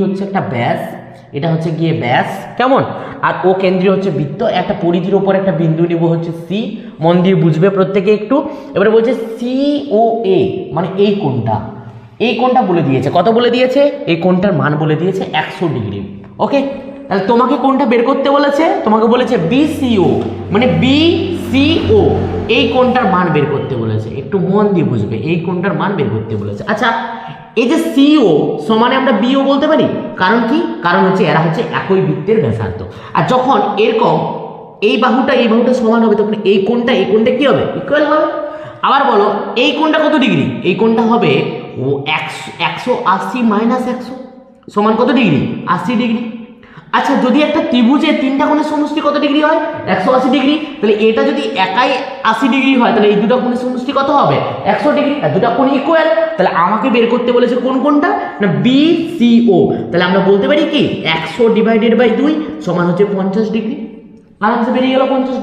হচ্ছে একটা ব্যাস, এটা হচ্ছে গিয়ে ব্যাস, কেমন? আর ও কেন্দ্রীয় হচ্ছে বৃত্ত, একটা পরিধির ওপর একটা বিন্দু নিব হচ্ছে সি, মন দিয়ে বুঝবে প্রত্যেকে একটু। এবারে বলছে সি ও এ, মানে এই কোণটা বলে দিয়েছে, কত বলে দিয়েছে? এই কোণটার মান বলে দিয়েছে 100 ডিগ্রি। ওকে, তাহলে তোমাকে কোণটা বের করতে বলেছে, তোমাকে বলেছে বিসিও, মানে বিসিও, এই কোণটার মান বের করতে বলেছে, একটু মন দিয়ে বুঝবে, এই কোণটার মান বের করতে বলেছে। আচ্ছা, এই যে সিও সমানে আমরা বিও বলতে পারি, কারণ কি? কারণ হচ্ছে এরা হচ্ছে একই বৃত্তের ব্যাসার্ধ। আর যখন এরকম এই বাহুটা সমান হবে, তখন এই কোণটা কি হবে? ইকুয়াল হবে। আবার বলো, এই কোণটা কত ডিগ্রি? এই কোণটা হবে ও 180 মাইনাস 100 সমান কত ডিগ্রি? 80 ডিগ্রি। আচ্ছা, যদি একটা ত্রিভুজের তিনটা কোণের সমষ্টি কত ডিগ্রি হয়? 180 ডিগ্রি। তাহলে এটা যদি একাই 80 ডিগ্রি হয়, তাহলে এই দুটো কোণের সমষ্টি কত হবে? 100 ডিগ্রি। আর দুটো কোণ ইকুয়াল, তাহলে আমাকে বের করতে বলেছে কোন কোণটা? না বিসিও। তাহলে আমরা বলতে পারি কি 100 ডিভাইডেড বাই 2 সমান হচ্ছে 50 ডিগ্রি। আরামসে বেরিয়ে গেল 50 ডিগ্রি।